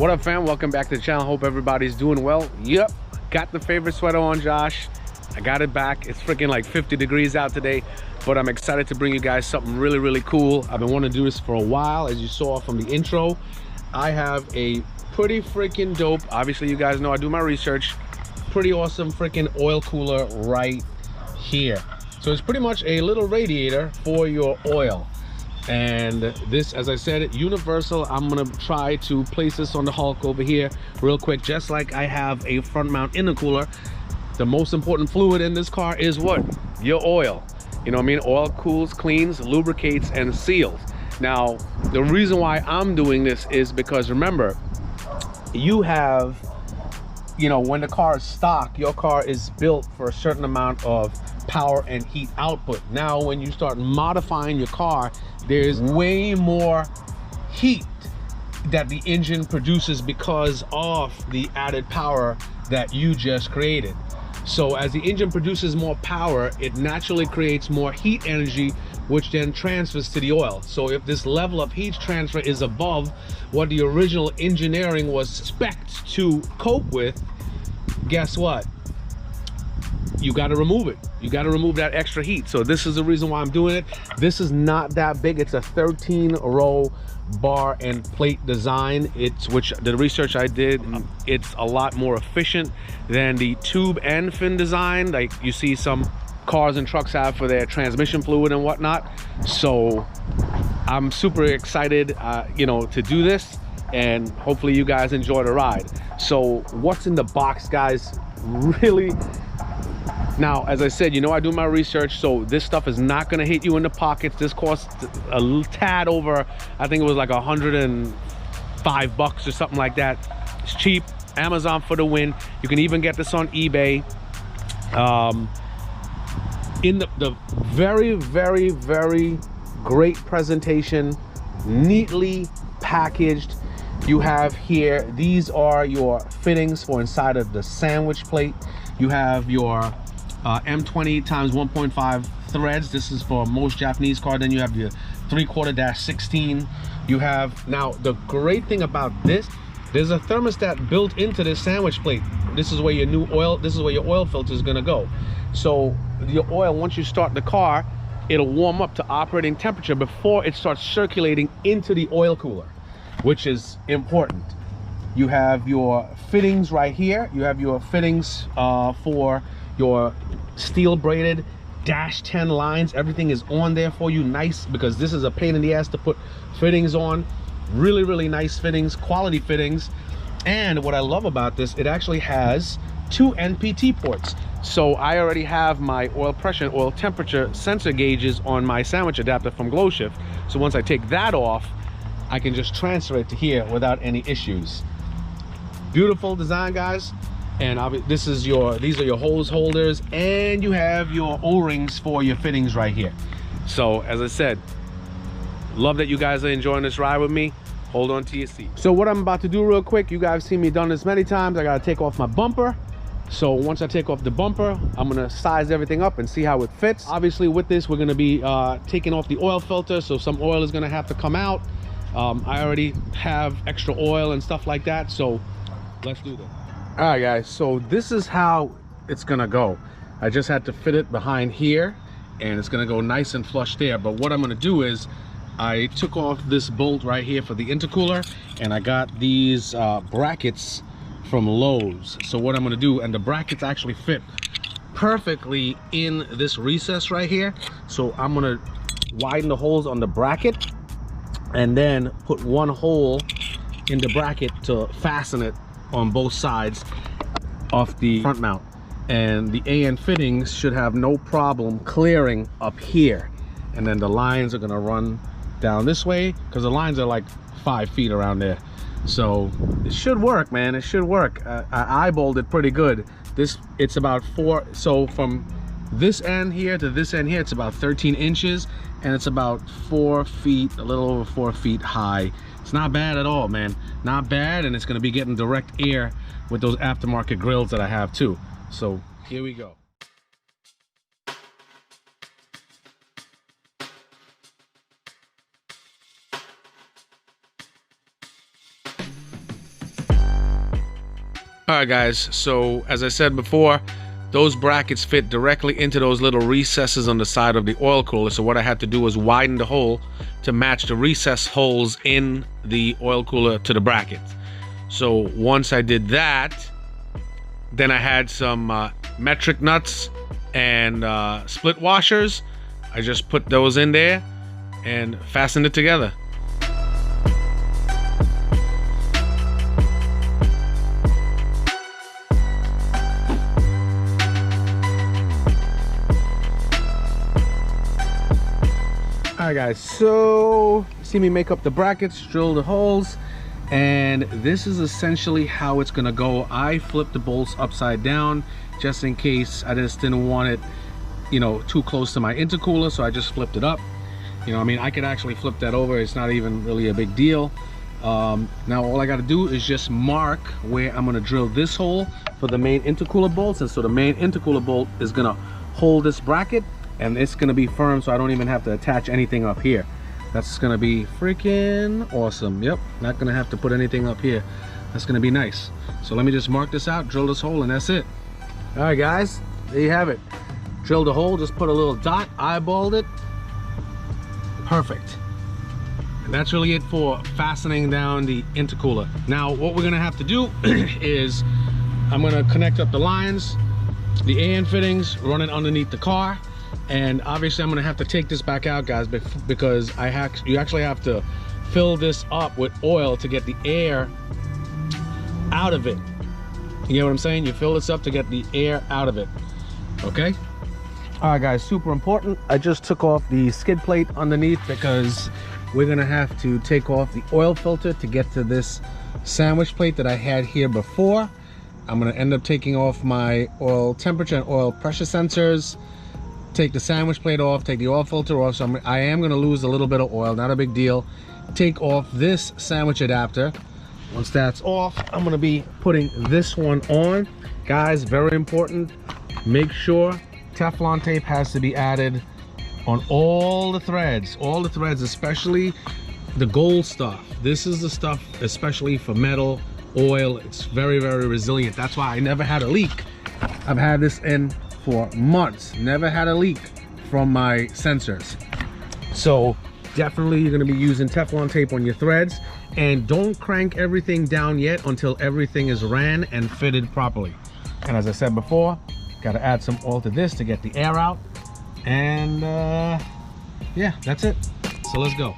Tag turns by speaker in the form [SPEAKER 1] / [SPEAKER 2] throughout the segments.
[SPEAKER 1] What up, fam? Welcome back to the channel. Hope everybody's doing well. Yep, got the favorite sweater on, Josh. I got it back. It's freaking like 50 degrees out today, but I'm excited to bring you guys something really cool. I've been wanting to do this for a while. As you saw from the intro, I have a pretty freaking dope, obviously you guys know I do my research, pretty awesome freaking oil cooler right here. So it's pretty much a little radiator for your oil. And this, as I said, universal. I'm gonna try to place this on the Hulk over here real quick, just like I have a front mount intercooler. The most important fluid in this car is what? Your oil. You know what I mean? Oil cools, cleans, lubricates, and seals. Now, the reason why I'm doing this is because, remember, you have, you know, when the car is stock, your car is built for a certain amount of power and heat output. Now, when you start modifying your car, there's way more heat that the engine produces because of the added power that you just created. So as the engine produces more power, it naturally creates more heat energy, which then transfers to the oil. So if this level of heat transfer is above what the original engineering was spec'd to cope with, guess what? You got to remove it. You got to remove that extra heat. So this is the reason why I'm doing it. This is not that big. It's a 13-row bar and plate design. Which the research I did, it's a lot more efficient than the tube and fin design like you see some cars and trucks have for their transmission fluid and whatnot. So I'm super excited, you know, to do this, and hopefully you guys enjoy the ride. So what's in the box, guys? Really, now, as I said, you know, I do my research, so this stuff is not going to hit you in the pockets. This costs a tad over, I think it was like $105 or something like that. It's cheap. Amazon for the win. You can even get this on eBay. In the very great presentation, neatly packaged. You have here, these are your fittings for inside of the sandwich plate. You have your M20 times 1.5 threads. This is for most Japanese car. Then you have your 3/4-16. You have, now the great thing about this, there's a thermostat built into this sandwich plate. This is where your new oil, this is where your oil filter is gonna go. So your oil, once you start the car, it'll warm up to operating temperature before it starts circulating into the oil cooler, which is important. You have your fittings right here. You have your fittings for your steel braided -10 lines. Everything is on there for you, nice, because this is a pain in the ass to put fittings on. Really nice fittings, quality fittings. And what I love about this, it actually has 2 NPT ports. So I already have my oil pressure and oil temperature sensor gauges on my sandwich adapter from Glowshift. So once I take that off, I can just transfer it to here without any issues. Beautiful design, guys. And these are your hose holders, and you have your O-rings for your fittings right here. So as I said, love that you guys are enjoying this ride with me. Hold on to your seat. So what I'm about to do real quick, you guys seen me done this many times. I gotta take off my bumper. So once I take off the bumper, I'm gonna size everything up and see how it fits. Obviously with this, we're gonna be taking off the oil filter, so some oil is gonna have to come out. I already have extra oil and stuff like that, so let's do this. All right, guys, so this is how it's gonna go. I just had to fit it behind here, and it's gonna go nice and flush there. But what I'm gonna do is I took off this bolt right here for the intercooler, and I got these brackets from Lowe's. So what I'm gonna do, and the brackets actually fit perfectly in this recess right here. So I'm gonna widen the holes on the bracket and then put one hole in the bracket to fasten it on both sides of the front mount. And the AN fittings should have no problem clearing up here. And then the lines are gonna run down this way, because the lines are like 5 feet around there. So it should work, man. It should work. I eyeballed it pretty good. It's about 4, so from this end here to this end here, it's about 13 inches, and it's about 4 feet, a little over 4 feet high. It's not bad at all, man. Not bad, and it's gonna be getting direct air with those aftermarket grills that I have too. So here we go. All right, guys, so as I said before, those brackets fit directly into those little recesses on the side of the oil cooler. So what I had to do was widen the hole to match the recess holes in the oil cooler to the brackets. So once I did that, then I had some metric nuts and split washers. I just put those in there and fastened it together. Alright guys, so you see me make up the brackets, drill the holes, and this is essentially how it's gonna go. I flipped the bolts upside down just in case. I just didn't want it, you know, too close to my intercooler, so I just flipped it up. You know, I mean, I could actually flip that over. It's not even really a big deal. Now all I got to do is just mark where I'm going to drill this hole for the main intercooler bolts. And so the main intercooler bolt is going to hold this bracket, and it's going to be firm, so I don't even have to attach anything up here. That's going to be freaking awesome. Yep, not going to have to put anything up here. That's going to be nice. So let me just mark this out, drill this hole, and that's it. All right guys, there you have it. Drilled a hole, just put a little dot, eyeballed it. Perfect. And that's really it for fastening down the intercooler. Now what we're gonna have to do is I'm gonna connect up the lines, the AN fittings, run it underneath the car, and obviously I'm gonna have to take this back out, guys, because you actually have to fill this up with oil to get the air out of it. You get what I'm saying? You fill this up to get the air out of it. Okay? All right guys, super important. I just took off the skid plate underneath because we're gonna have to take off the oil filter to get to this sandwich plate that I had here before. I'm gonna end up taking off my oil temperature and oil pressure sensors, take the sandwich plate off, take the oil filter off. So I am gonna lose a little bit of oil, not a big deal. Take off this sandwich adapter. Once that's off, I'm gonna be putting this one on. Guys, very important, make sure Teflon tape has to be added on all the threads, especially the gold stuff. This is the stuff especially for metal, oil. It's very, very resilient. That's why I never had a leak. I've had this in for months, never had a leak from my sensors. So definitely you're going to be using Teflon tape on your threads, and don't crank everything down yet until everything is ran and fitted properly. And as I said before, got to add some oil to this to get the air out, and yeah, that's it. So let's go.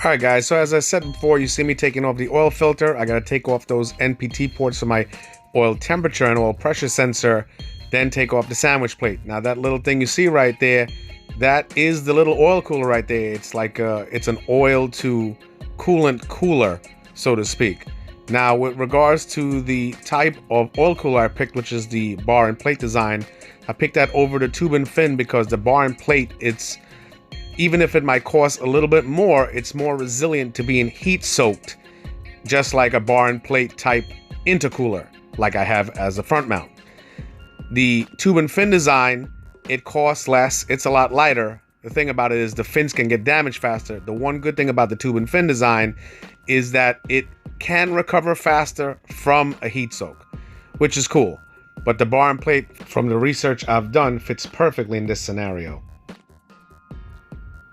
[SPEAKER 1] All right guys, so as I said before, you see me taking off the oil filter. I got to take off those NPT ports for my oil temperature and oil pressure sensor, then take off the sandwich plate. Now that little thing you see right there, that is the little oil cooler right there. It's like it's an oil to coolant cooler, so to speak. Now, with regards to the type of oil cooler I picked, which is the bar and plate design, I picked that over the tube and fin because the bar and plate, it's, even if it might cost a little bit more, it's more resilient to being heat soaked, just like a bar and plate type intercooler, like I have as a front mount. The tube and fin design, it costs less, it's a lot lighter. The thing about it is the fins can get damaged faster. The one good thing about the tube and fin design is that it can recover faster from a heat soak, which is cool. But the bar and plate, from the research I've done, fits perfectly in this scenario.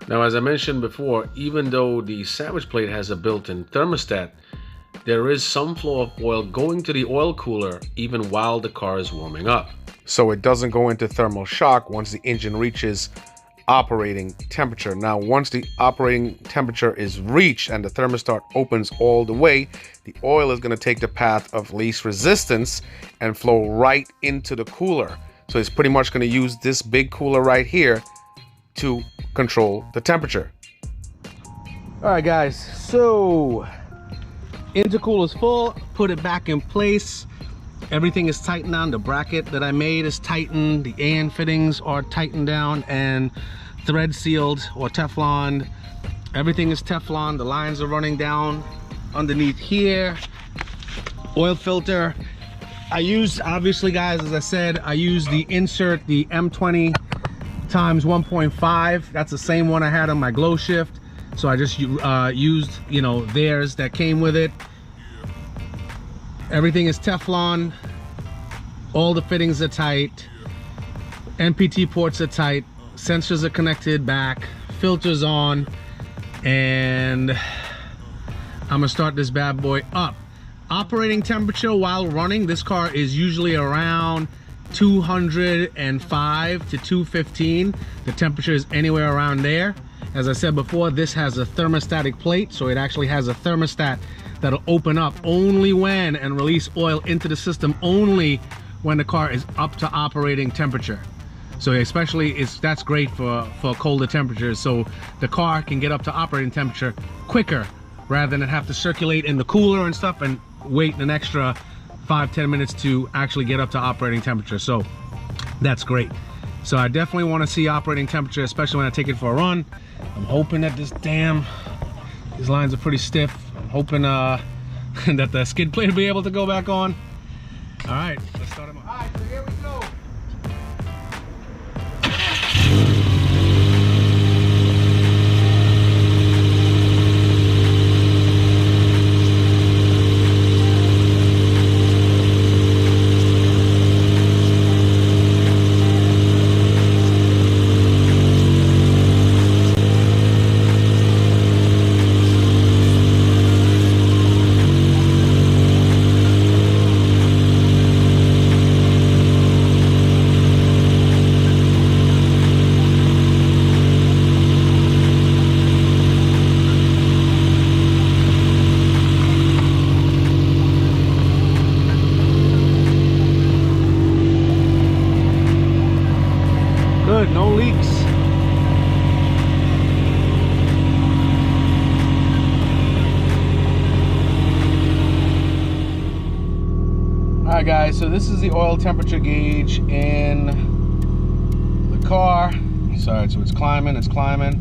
[SPEAKER 1] Now, as I mentioned before, even though the sandwich plate has a built-in thermostat, there is some flow of oil going to the oil cooler even while the car is warming up. So it doesn't go into thermal shock once the engine reaches operating temperature. Now, once the operating temperature is reached and the thermostat opens all the way, the oil is going to take the path of least resistance and flow right into the cooler. So it's pretty much going to use this big cooler right here to control the temperature. All right guys, so intercooler's full, put it back in place. Everything is tightened down. The bracket that I made is tightened. The AN fittings are tightened down and thread sealed or Teflon. Everything is Teflon. The lines are running down underneath here. Oil filter. I used, obviously guys, as I said, I used the insert, the M20 times 1.5. That's the same one I had on my Glowshift. So I just used, you know, theirs that came with it. Everything is Teflon. All the fittings are tight. NPT ports are tight. Sensors are connected back. Filters on. And I'm gonna start this bad boy up. Operating temperature while running, this car is usually around 205 to 215. The temperature is anywhere around there. As I said before, this has a thermostatic plate, so it actually has a thermostat that'll open up only when and release oil into the system only when the car is up to operating temperature. So especially that's great for colder temperatures, so the car can get up to operating temperature quicker rather than have to circulate in the cooler and stuff and wait an extra 5-10 minutes to actually get up to operating temperature. So that's great. So I definitely want to see operating temperature, especially when I take it for a run. I'm hoping that these lines are pretty stiff. I'm hoping that the skid plate will be able to go back on. All right, let's start them up. All right, so here we go. Good, no leaks. Alright guys, so this is the oil temperature gauge in the car. Sorry, so it's climbing, it's climbing.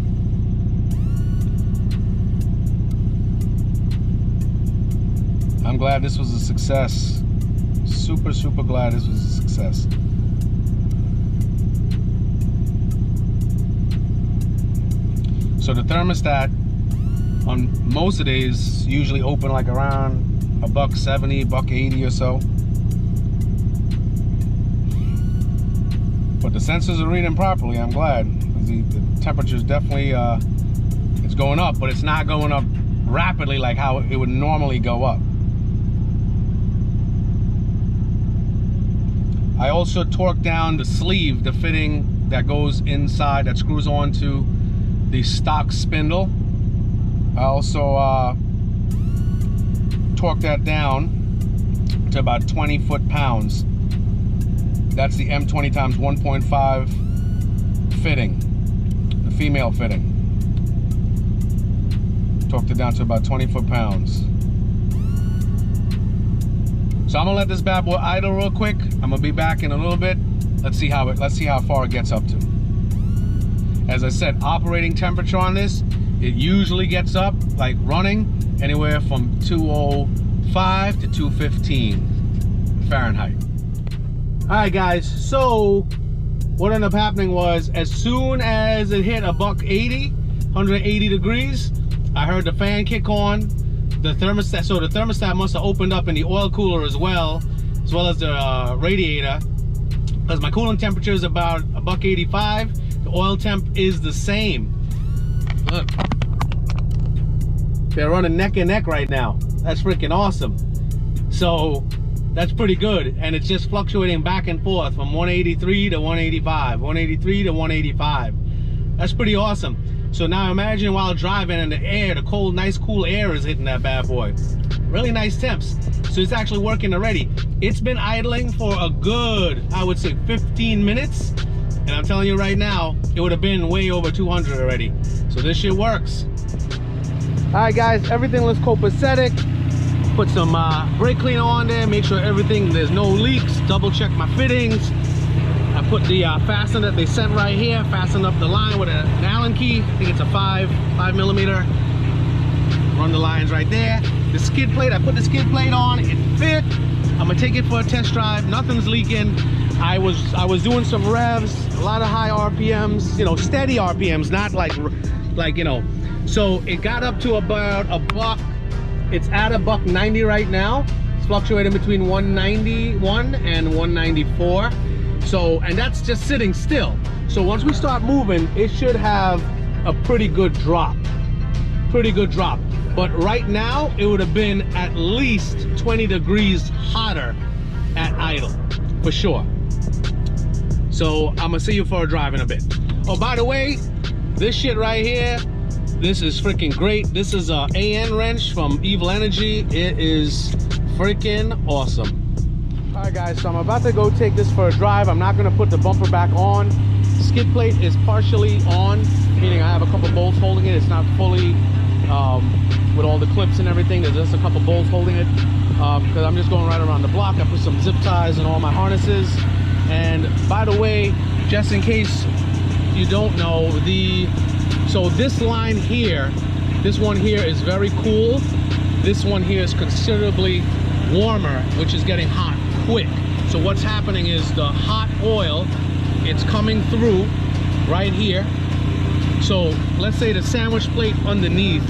[SPEAKER 1] I'm glad this was a success. Super, super glad this was a success. So the thermostat on most of the days usually open like around $1.70, $1.80 or so. But the sensors are reading properly, I'm glad. The temperature is definitely, it's going up, but it's not going up rapidly like how it would normally go up. I also torqued down the sleeve, the fitting that goes inside, that screws onto the stock spindle. I also torqued that down to about 20 foot-pounds. That's the M20 times 1.5 fitting, the female fitting. Torqued it down to about 20 foot-pounds. So I'm gonna let this bad boy idle real quick. I'm gonna be back in a little bit. Let's see how far it gets up to. As I said, operating temperature on this, it usually gets up, like running, anywhere from 205 to 215 Fahrenheit. All right, guys, so what ended up happening was as soon as it hit $180, 180 degrees, I heard the fan kick on, the thermostat, so the thermostat must have opened up in the oil cooler as well as the radiator, because my cooling temperature is about $1.85. The oil temp is the same. Look, they're running neck and neck right now. That's freaking awesome. So that's pretty good, and it's just fluctuating back and forth from 183 to 185, 183 to 185. That's pretty awesome. So now imagine while driving in the air, the cold, nice cool air is hitting that bad boy. Really nice temps. So it's actually working already. It's been idling for a good, I would say 15 minutes. And I'm telling you right now, it would have been way over 200 already. So this shit works. All right, guys, everything looks copacetic. Put some brake cleaner on there, make sure there's no leaks, double check my fittings. I put the fastener that they sent right here, fasten up the line with an Allen key. I think it's a 5 millimeter. Run the lines right there. The skid plate, I put the skid plate on, it fit. I'm gonna take it for a test drive, nothing's leaking. I was doing some revs, a lot of high RPMs, you know, steady RPMs, not like you know. So it got up to about $1. It's at $1.90 right now. It's fluctuating between 191 and 194. So, and that's just sitting still. So once we start moving, it should have a pretty good drop. Pretty good drop. But right now, it would have been at least 20 degrees hotter at idle, for sure. So I'm gonna see you for a drive in a bit. Oh, by the way, this shit right here, this is freaking great. This is a AN wrench from Evil Energy. It is freaking awesome. All right, guys, so I'm about to go take this for a drive. I'm not gonna put the bumper back on. Skid plate is partially on, meaning I have a couple bolts holding it. It's not fully with all the clips and everything. There's just a couple bolts holding it because I'm just going right around the block. I put some zip ties in all my harnesses. And by the way, just in case you don't know, so this line here, this one here is very cool. This one here is considerably warmer, which is getting hot quick. So what's happening is the hot oil, it's coming through right here. So let's say the sandwich plate underneath,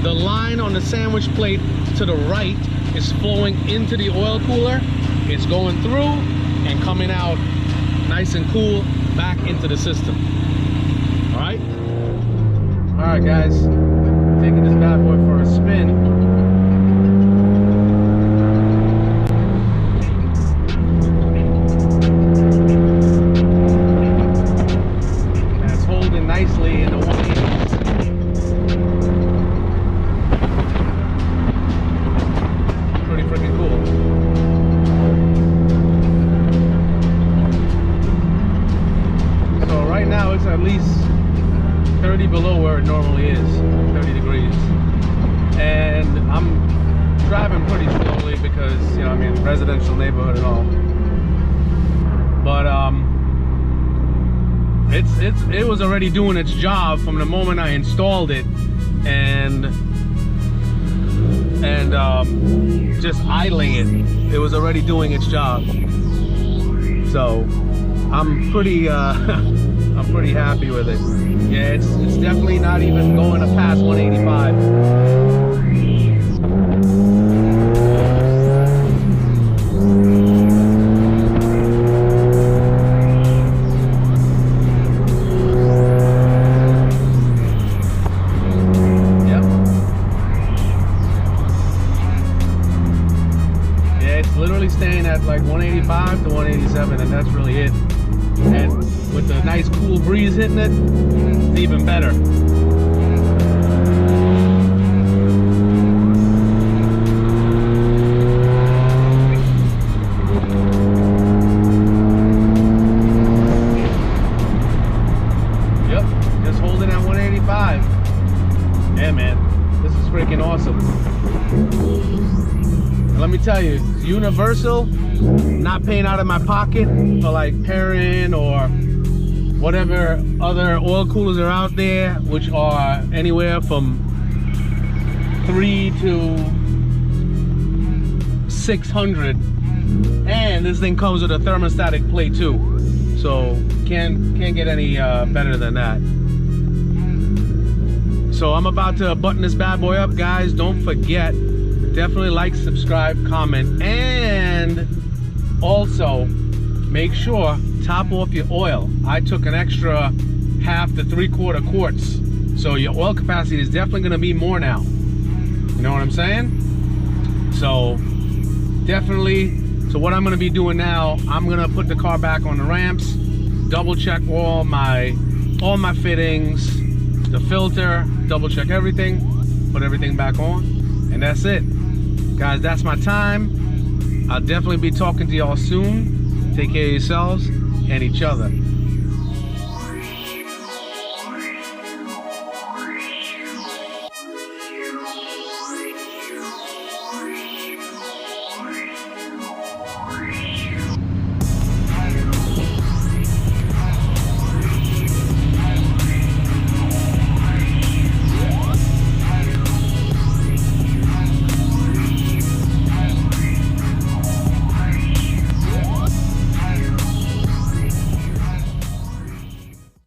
[SPEAKER 1] the line on the sandwich plate to the right is flowing into the oil cooler. It's going through and coming out nice and cool back into the system. All right? All right, guys, taking this bad boy for a spin. Nicely in the 180s. Pretty freaking cool. So right now it's at least 30 below where it normally is, 30 degrees. And I'm driving pretty slowly because, you know, I mean, residential neighborhood and all. But it was already doing its job from the moment I installed it, and just idling it was already doing its job. So I'm pretty I'm pretty happy with it. Yeah, it's definitely not even going to pass 185. Staying at like 185 to 187, and that's really it. And with the nice cool breeze hitting it, it's even better. Yep, just holding at 185. Yeah, man, this is freaking awesome. Let me tell you, it's universal. Not paying out of my pocket for like Perrin or whatever other oil coolers are out there, which are anywhere from $300 to $600. And this thing comes with a thermostatic plate too, so can't get any better than that. So I'm about to button this bad boy up, guys. Don't forget, definitely like, subscribe, comment, and also make sure top off your oil. I took an extra half to 3/4 quarts, so your oil capacity is definitely going to be more now. You know what I'm saying? So definitely. So what I'm going to be doing now, I'm going to put the car back on the ramps, double check all my fittings, the filter, double check everything, put everything back on, and that's it. Guys, that's my time. I'll definitely be talking to y'all soon. Take care of yourselves and each other.